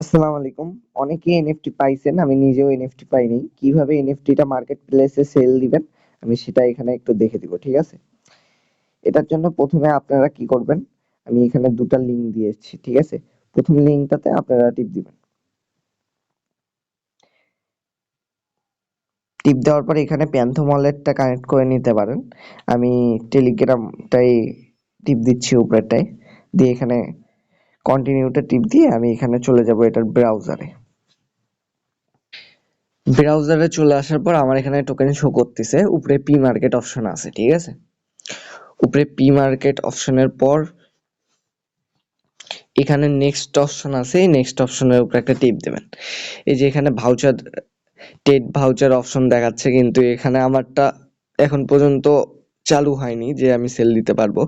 আসসালামু আলাইকুম। অনেকেই এনএফটি পাইছেন, আমি নিজেও এনএফটি পাইনি। কিভাবে এনএফটিটা মার্কেট প্লেসে সেল দিবেন আমি সেটা এখানে একটু দেখে দিব, ঠিক আছে? এটার জন্য প্রথমে আপনারা কি করবেন, আমি এখানে দুটা লিংক দিয়েছি, ঠিক আছে? প্রথম লিংকটাতে আপনারা টিপ দিবেন। টিপ দেওয়ার পরে এখানে প্যান্থম ওয়ালেটটা কানেক্ট করে নিতে পারেন। আমি টেলিগ্রামটাই টিপ দিচ্ছি উপরেরটায়, দিয়ে এখানে কন্টিনিউটা টিপ দিয়ে আমি এখানে চলে যাব এটার ব্রাউজারে। ব্রাউজারে চলে আসার পর আমার এখানে টোকেন শো করতেছে, উপরে পি মার্কেট অপশন আছে, ঠিক আছে? উপরে পি মার্কেট অপশনের পর এখানে নেক্সট অপশন আছে, এই নেক্সট অপশনের উপরে একটা টিপ দেবেন। এই যে এখানে ভাউচার, টেট ভাউচার অপশন দেখাচ্ছে, কিন্তু এখানে আমারটা এখন পর্যন্ত চালু হয়নি যে আমি সেল দিতে পারবো।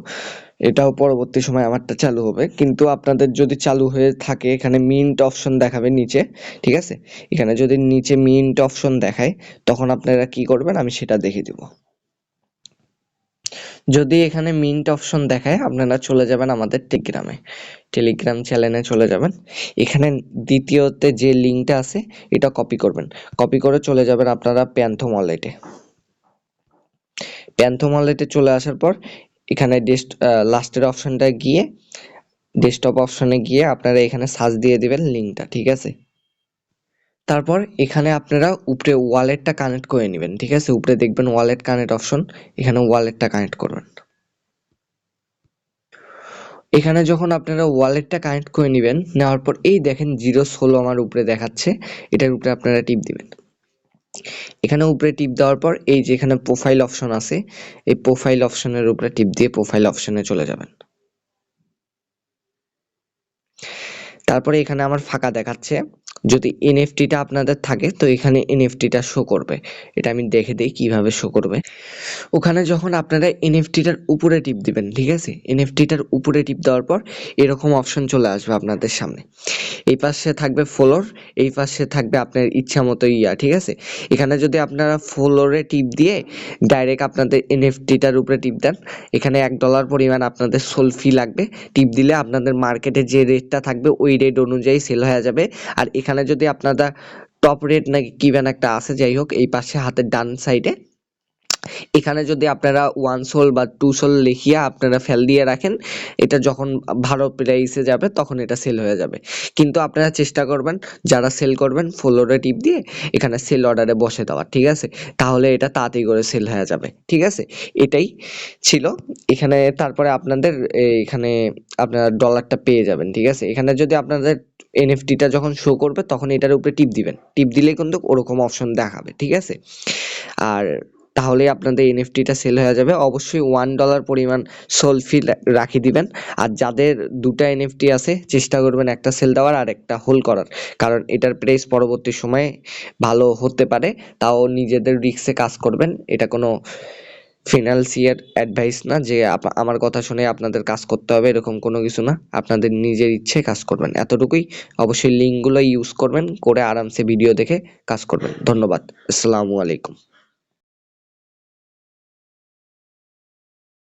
এটাও পরবর্তী সময় আমারটা চালু হবে, কিন্তু আপনাদের যদি চালু হয়ে থাকে এখানে মিন্ট অপশন দেখাবে নিচে, ঠিক আছে? এখানে যদি নিচে মিন্ট অপশন দেখায় তখন আপনারা কি করবেন আমি সেটা দেখে দিব। যদি এখানে মিন্ট অপশন দেখায় আপনারা চলে যাবেন আমাদের টেলিগ্রাম চ্যানেলে চলে যাবেন। এখানে দ্বিতীয়তে যে লিঙ্কটা আছে এটা কপি করবেন, কপি করে চলে যাবেন আপনারা প্যান্থম ওয়ালেটে। প্যান্থম ওয়ালেটে চলে আসার পর এখানে লাস্টের অপশনটা গিয়ে ডেস্কটপ অপশনে গিয়ে আপনারা এখানে সার্চ দিয়ে দিবেন লিঙ্কটা, ঠিক আছে? তারপর এখানে আপনারা উপরে ওয়ালেটটা কানেক্ট করে নেবেন, ঠিক আছে? উপরে দেখবেন ওয়ালেট কানেক্ট অপশন, এখানে ওয়ালেটটা কানেক্ট করবেন। এখানে যখন আপনারা ওয়ালেটটা কানেক্ট করে নেবেন, নেওয়ার পর এই দেখেন 0.16 আমার উপরে দেখাচ্ছে, এটার উপরে আপনারা টিপ দিবেন। এখানে উপরে টিপ দেওয়ার পর এই যে এখানে প্রোফাইল অপশন আছে, এই প্রোফাইল অপশনের উপরে টিপ দিয়ে প্রোফাইল অপশনে চলে যাবেন। তারপরে এখানে আমার ফাঁকা দেখাচ্ছে, যদি এনএফটিটা আপনাদের থাকে তো এখানে এনএফটিটা শো করবে। এটা আমি দেখে দিই কিভাবে শো করবে। ওখানে যখন আপনারা এনএফটিটার উপরে টিপ দিবেন, ঠিক আছে? এনএফটিটার উপরে টিপ দেওয়ার পর এরকম অপশন চলে আসবে আপনাদের সামনে। এই পাশে থাকবে ফলোর, এই পাশে থাকবে আপনার ইচ্ছা মতো ঠিক আছে? এখানে যদি আপনারা ফলোরে টিপ দিয়ে ডাইরেক্ট আপনাদের এনএফটিটার উপরে টিপ দেন, এখানে $1 পরিমাণ আপনাদের সোল ফি লাগবে। টিপ দিলে আপনাদের মার্কেটে যে রেটটা থাকবে ওই রেট অনুযায়ী সেল হয়ে যাবে। আর এখানে যদি আপনারা টপ রেট নাকি কিবেন একটা আছে, যাই হোক, এই পাশে হাতের ডান সাইডে এখানে যদি আপনারা 1 সোল বা 2 সোল লিখিয়া আপনারা ফেল দিয়ে রাখেন, এটা যখন ভালো প্রাইসে যাবে তখন এটা সেল হয়ে যাবে। কিন্তু আপনারা চেষ্টা করবেন যারা সেল করবেন ফলোরে টিপ দিয়ে এখানে সেল অর্ডারে বসে দেওয়ার, ঠিক আছে? তাহলে এটা তাড়াতাড়ি করে সেল হয়ে যাবে, ঠিক আছে? এটাই ছিল এখানে। তারপরে আপনাদের এখানে আপনারা ডলারটা পেয়ে যাবেন, ঠিক আছে? এখানে যদি আপনাদের এনএফটিটা যখন শো করবে তখন এটার উপরে টিপ দিবেন, টিপ দিলেই কিন্তু ওরকম অপশন দেখাবে, ঠিক আছে? আর তাহলে আপনাদের এনএফটিটা সেল হয়ে যাবে। অবশ্যই $1 পরিমাণ সোল ফি রাখি দিবেন। আর যাদের দুটা এনএফটি আছে চেষ্টা করবেন একটা সেল দেওয়ার আর একটা হোল্ড করার, কারণ এটার প্রাইস পরবর্তী সময়ে ভালো হতে পারে। তাও নিজেদের রিস্কে কাজ করবেন, এটা কোনো ফিনান্সিয়াল অ্যাডভাইস না যে আমার কথা শুনে আপনাদের কাজ করতে হবে, এরকম কোনো কিছু না। আপনাদের নিজের ইচ্ছে কাজ করবেন, এতটুকুই। অবশ্যই লিঙ্কগুলো ইউজ করবেন, করে আরামসে ভিডিও দেখে কাজ করবেন। ধন্যবাদ। আসসালামু আলাইকুম।